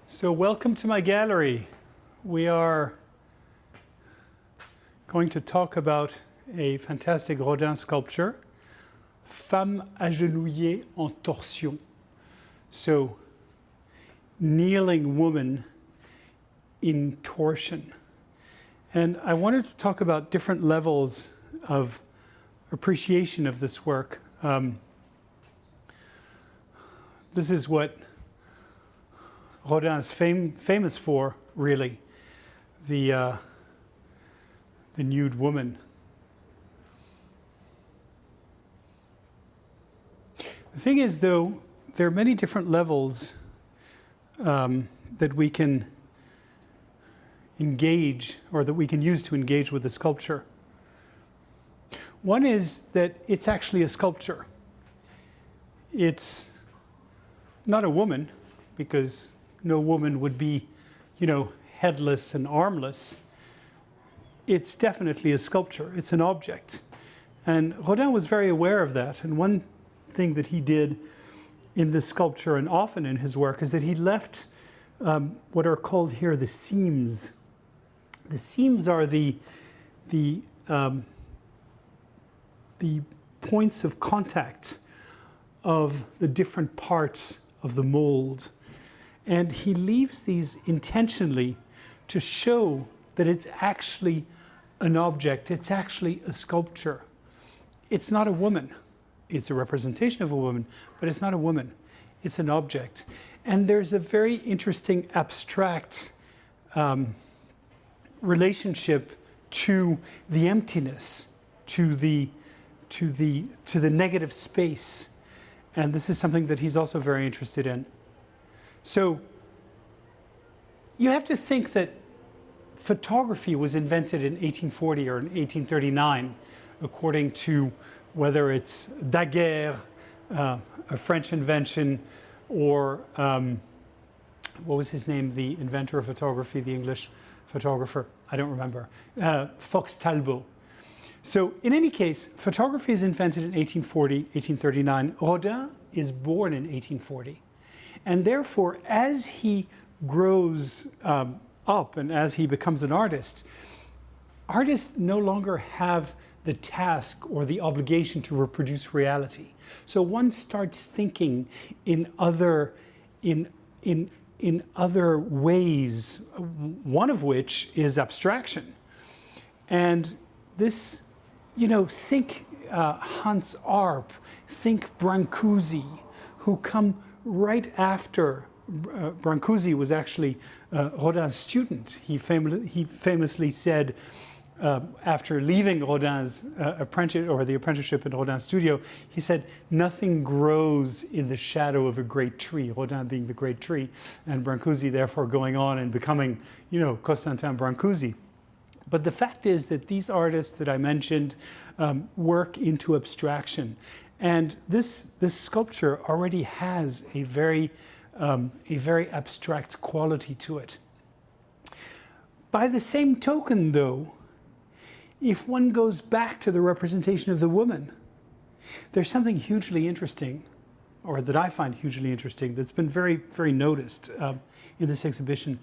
So welcome to my gallery. We are going to talk about a fantastic Rodin sculpture, Femme agenouillée en torsion. So, kneeling woman in torsion. And I wanted to talk about different levels of appreciation of this work. This is what Rodin is famous for, really, the nude woman. The thing is, though, there are many different levels that we can engage, or that we can use to engage with the sculpture. One is that it's actually a sculpture. It's not a woman, because no woman would be, headless and armless. It's definitely a sculpture. It's an object. And Rodin was very aware of that. And one thing that he did in this sculpture, and often in his work, is that he left what are called here the seams. The seams are the points of contact of the different parts of the mold. And he leaves these intentionally to show that it's actually an object, it's actually a sculpture. It's not a woman. It's a representation of a woman, but it's not a woman. It's an object. And there's a very interesting abstract relationship to the emptiness, to the negative space. And this is something that he's also very interested in. So you have to think that photography was invented in 1840 or in 1839, according to whether it's Daguerre, a French invention, or what was his name, the inventor of photography, the English photographer, I don't remember, Fox Talbot. So in any case, photography is invented in 1840, 1839. Rodin is born in 1840. And therefore, as he grows up and as he becomes an artist, artists no longer have the task or the obligation to reproduce reality. So one starts thinking in other ways, one of which is abstraction. And this, think Hans Arp, think Brancusi, who come right after. Brancusi was actually Rodin's student. He famously said, after leaving Rodin's apprenticeship in Rodin's studio, he said, "Nothing grows in the shadow of a great tree," Rodin being the great tree, and Brancusi therefore going on and becoming, Constantin Brancusi. But the fact is that these artists that I mentioned work into abstraction. And this sculpture already has a very abstract quality to it. By the same token, though, if one goes back to the representation of the woman, there's something hugely interesting, or that I find hugely interesting, that's been very, very noticed in this exhibition.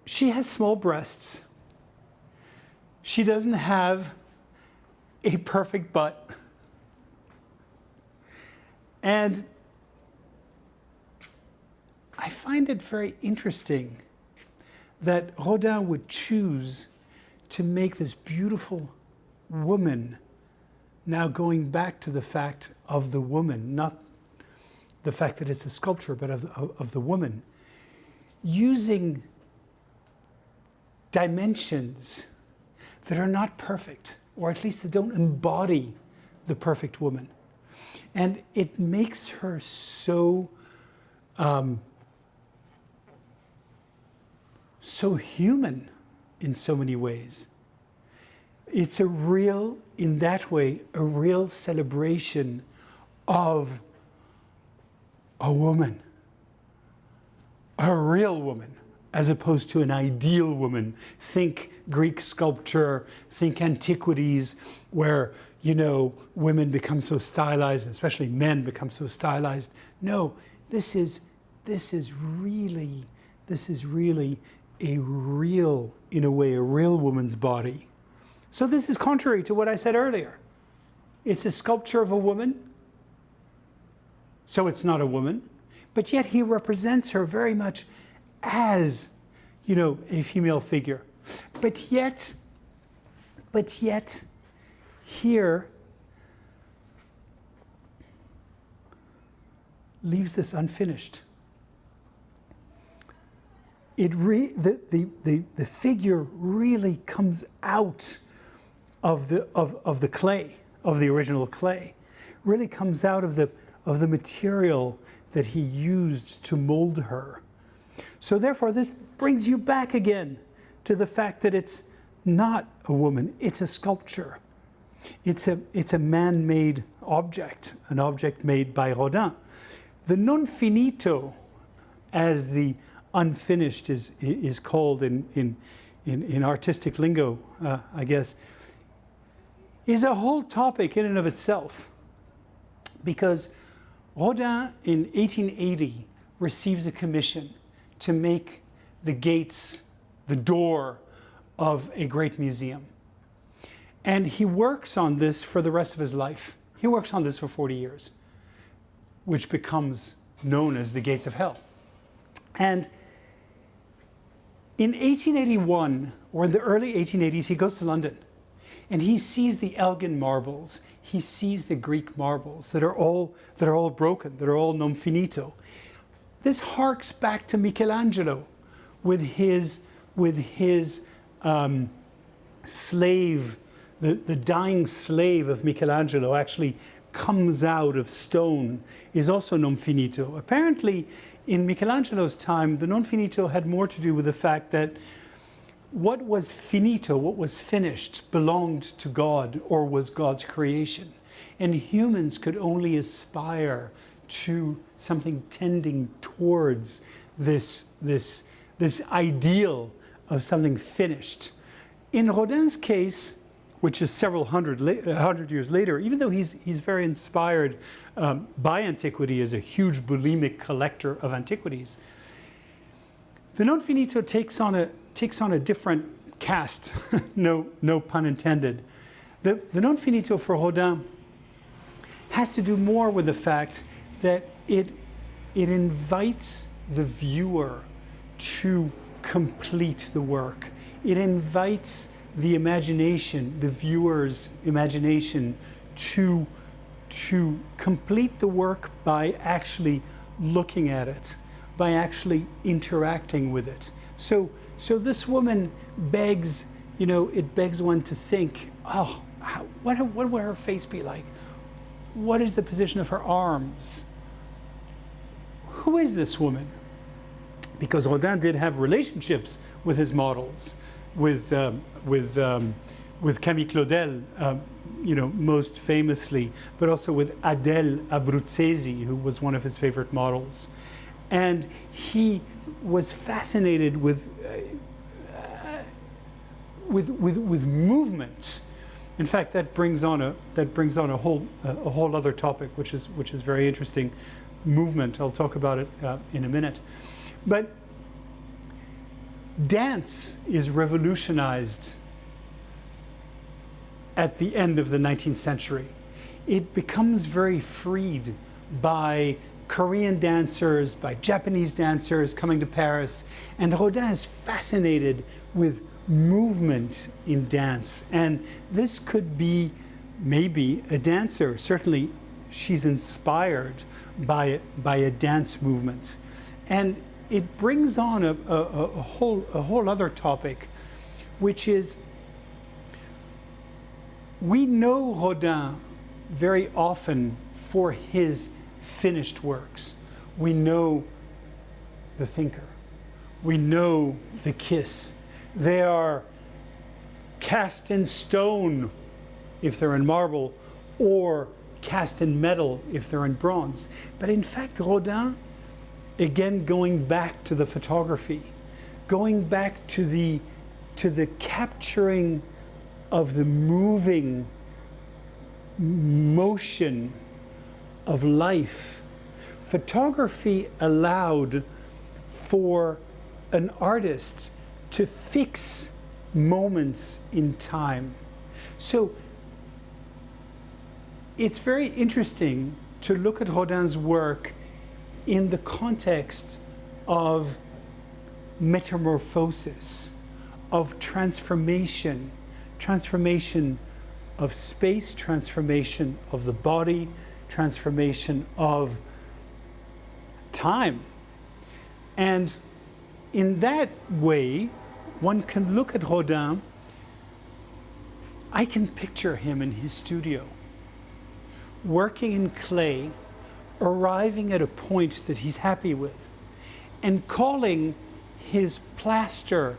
She has small breasts. She doesn't have a perfect butt. And I find it very interesting that Rodin would choose to make this beautiful woman, now going back to the fact of the woman, not the fact that it's a sculpture, but of the woman, using dimensions that are not perfect, or at least that don't embody the perfect woman. And it makes her so human in so many ways. It's in that way, a real celebration of a woman, a real woman, as opposed to an ideal woman. Think Greek sculpture, think antiquities, where, women become so stylized, especially men become so stylized. No, this is this is really a real, in a way, a real woman's body. So this is contrary to what I said earlier. It's a sculpture of a woman, so it's not a woman, but yet he represents her very much as, a female figure. But yet, here, leaves this unfinished. The figure really comes out of the clay, of the original clay, really comes out of the material that he used to mold her. So therefore, this brings you back again to the fact that it's not a woman, it's a sculpture. It's a man-made object, an object made by Rodin. The non finito, as the unfinished is called in artistic lingo, I guess, is a whole topic in and of itself. Because Rodin in 1880 receives a commission to make the gates, the door of a great museum. And he works on this for the rest of his life. He works on this for 40 years, which becomes known as the Gates of Hell. And in 1881, or in the early 1880s, he goes to London and he sees the Elgin marbles. He sees the Greek marbles that are all broken, that are all non finito. This harks back to Michelangelo with his slave, the dying slave of Michelangelo actually comes out of stone, is also non finito. Apparently, in Michelangelo's time, the non finito had more to do with the fact that what was finito, what was finished, belonged to God or was God's creation. And humans could only aspire to something tending towards this ideal of something finished. In Rodin's case, which is several hundred years later, even though he's very inspired by antiquity as a huge bulimic collector of antiquities, the non finito takes on a different cast, no pun intended. The non finito for Rodin has to do more with the fact that it invites the viewer to complete the work. It invites the imagination, the viewer's imagination, to complete the work by actually looking at it, by actually interacting with it. So this woman begs, it begs one to think, what would her face be like? What is the position of her arms? Who is this woman? Because Rodin did have relationships with his models, with Camille Claudel, most famously, but also with Adele Abruzzesi, who was one of his favorite models. And he was fascinated with movement. In fact, that brings on a whole other topic, which is very interesting. Movement. I'll talk about it in a minute. But dance is revolutionized at the end of the 19th century. It becomes very freed by Korean dancers, by Japanese dancers coming to Paris, and Rodin is fascinated with movement in dance. And this could be maybe a dancer. Certainly she's inspired by a dance movement. And it brings on a whole other topic, which is, we know Rodin very often for his finished works. We know The Thinker. We know The Kiss. They are cast in stone if they're in marble, or cast in metal if they're in bronze. But in fact, Rodin, again going back to the photography, going back to the capturing of the moving motion of life photography allowed for an artist to fix moments in time. So it's very interesting to look at Rodin's work in the context of metamorphosis, of transformation, transformation of space, transformation of the body, transformation of time. And in that way, one can look at Rodin. I can picture him in his studio, working in clay, arriving at a point that he's happy with, and calling his plaster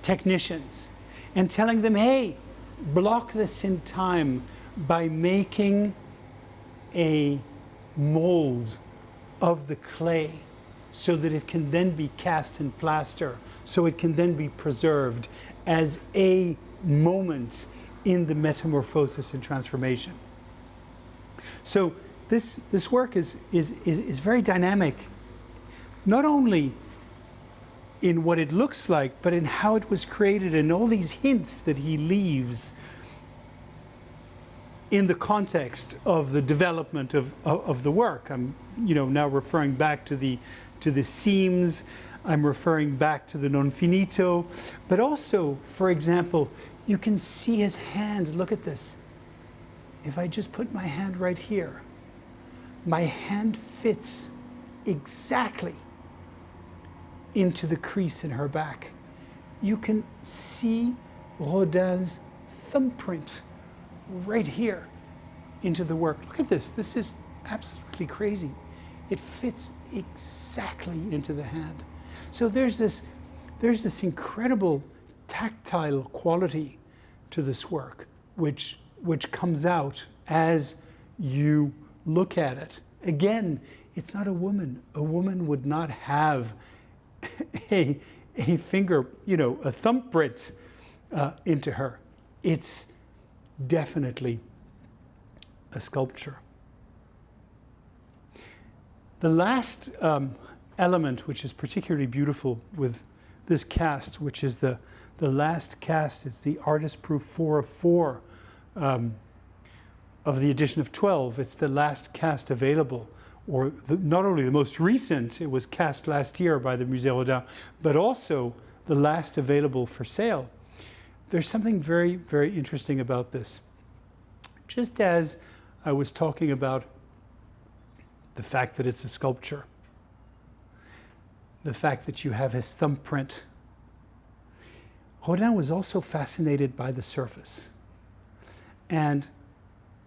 technicians and telling them, hey, block this in time by making a mold of the clay so that it can then be cast in plaster, so it can then be preserved as a moment in the metamorphosis and transformation. So this work is very dynamic, not only in what it looks like, but in how it was created and all these hints that he leaves in the context of the development of the work. I'm now referring back to the seams, I'm referring back to the non finito, but also, for example, you can see his hand. Look at this. If I just put my hand right here, my hand fits exactly into the crease in her back. You can see Rodin's thumbprint right here into the work. Look at this. This is absolutely crazy. It fits exactly into the hand. So there's this incredible tactile quality to this work, which comes out as you look at it. Again, it's not a woman. A woman would not have a finger, a thumbprint into her. It's definitely a sculpture. The last element, which is particularly beautiful with this cast, which is the last cast, it's the artist proof 4 of 4 of the edition of 12. It's the last cast available, or not only the most recent, it was cast last year by the Musée Rodin, but also the last available for sale. There's something very, very interesting about this. Just as I was talking about the fact that it's a sculpture, the fact that you have his thumbprint, Rodin was also fascinated by the surface. And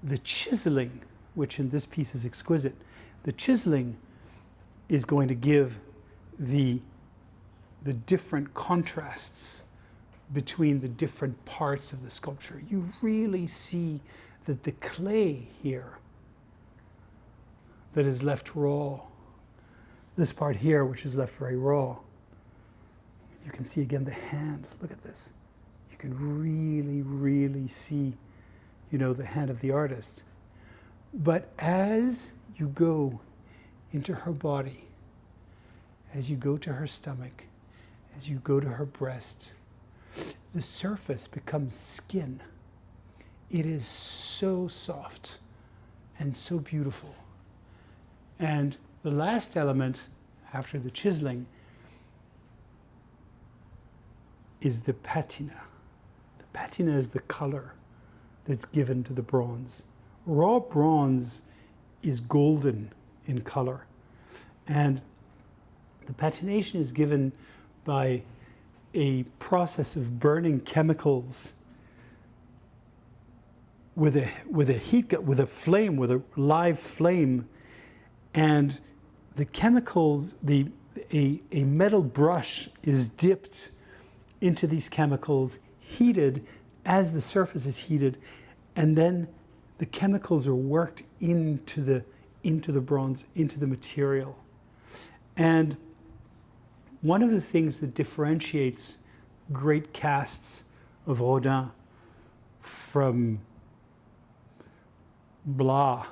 the chiseling, which in this piece is exquisite, the chiseling is going to give the different contrasts between the different parts of the sculpture. You really see that the clay here that is left raw, this part here which is left very raw, you can see again the hand. Look at this. You can really, really see, the hand of the artist. But as you go into her body, as you go to her stomach, as you go to her breast, the surface becomes skin. It is so soft and so beautiful. And the last element after the chiseling is the patina. The patina is the color that's given to the bronze. Raw bronze is golden in color. And the patination is given by a process of burning chemicals with a heat gun, with a flame, with a live flame, and the chemicals, a metal brush is dipped into these chemicals, heated as the surface is heated, and then the chemicals are worked into the bronze, into the material. And one of the things that differentiates great casts of Rodin from blah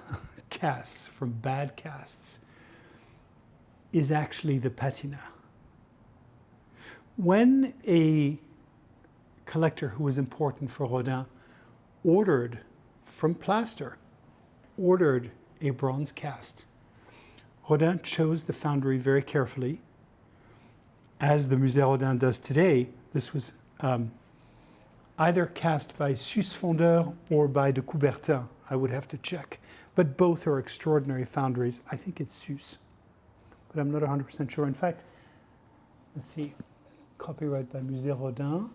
casts, from bad casts, is actually the patina. When a collector who was important for Rodin ordered from plaster, ordered a bronze cast, Rodin chose the foundry very carefully. As the Musée Rodin does today, this was either cast by Suisse Fondeur or by de Coubertin. I would have to check. But both are extraordinary foundries. I think it's Suisse, but I'm not 100% sure. In fact, let's see, copyright by Musée Rodin.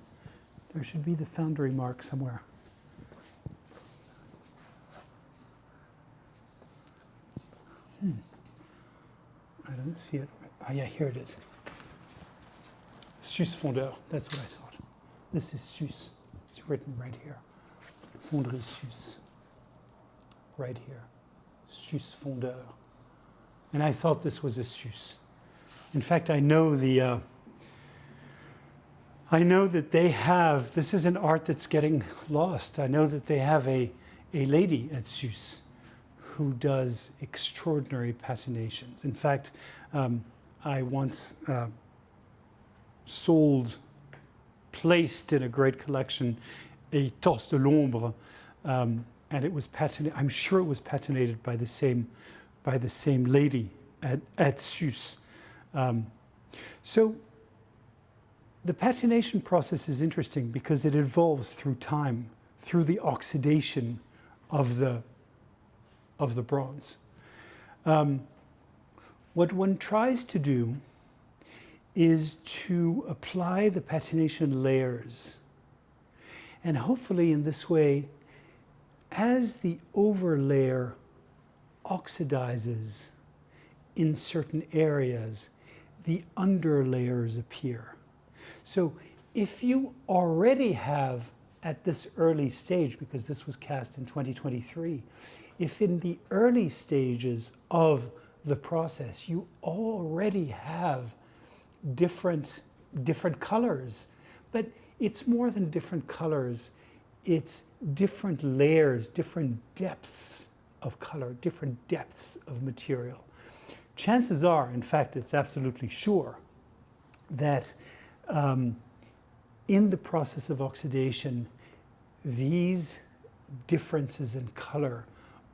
There should be the foundry mark somewhere. I don't see it. Oh yeah, here it is. Suisse Fondeur, that's what I thought. This is Suisse. It's written right here. Fonderie Suisse. Right here. Suisse Fondeur. And I thought this was a Suisse. In fact, I know that they have, this is an art that's getting lost. I know that they have a lady at Suisse who does extraordinary patinations. In fact, I once placed in a great collection a Torse de l'Ombre, and it was patinated. I'm sure it was patinated by the same lady at Suisse. So the patination process is interesting because it evolves through time, through the oxidation of the bronze. What one tries to do is to apply the patination layers. And hopefully in this way, as the overlayer oxidizes in certain areas, the underlayers appear. So if you already have at this early stage, because this was cast in 2023, if in the early stages of the process you already have different colors, but it's more than different colors, it's different layers, different depths of color, different depths of material. Chances are, in fact, it's absolutely sure, that in the process of oxidation, these differences in color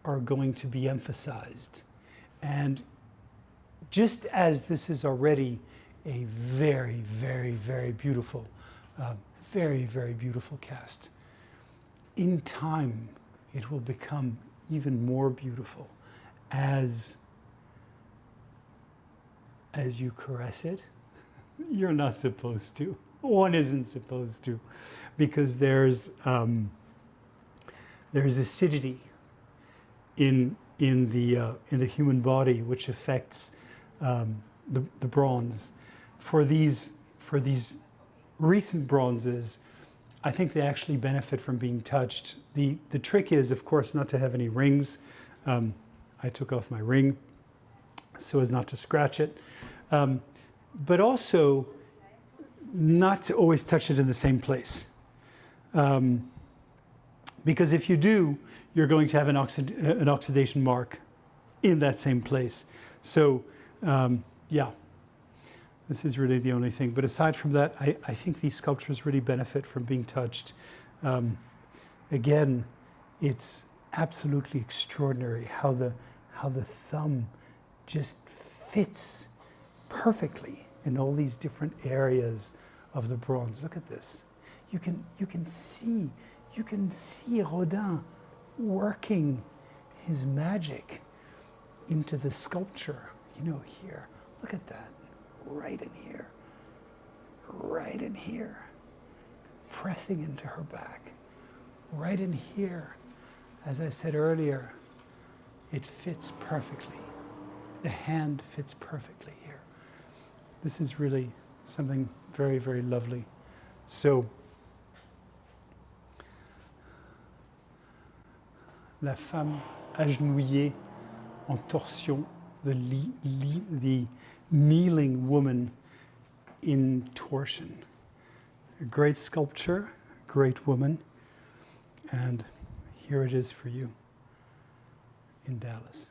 are going to be emphasized. And just as this is already a very, very, very beautiful, very, very beautiful cast, in time it will become even more beautiful as you caress it. You're not supposed to. One isn't supposed to, because there's acidity in the human body which affects the bronze. For these recent bronzes, I think they actually benefit from being touched. The trick is, of course, not to have any rings. I took off my ring so as not to scratch it. But also not to always touch it in the same place. Because if you do, you're going to have an oxidation mark in that same place. So, yeah, this is really the only thing. But aside from that, I think these sculptures really benefit from being touched. Again, it's absolutely extraordinary how the thumb just fits perfectly in all these different areas of the bronze. Look at this. You can see Rodin working his magic into the sculpture. You know, here. Look at that. Right in here. Right in here. Pressing into her back. Right in here. As I said earlier, it fits perfectly. The hand fits perfectly here. This is really something very, very lovely. So, la femme agenouillée en torsion, the kneeling woman in torsion. A great sculpture, a great woman, and here it is for you in Dallas.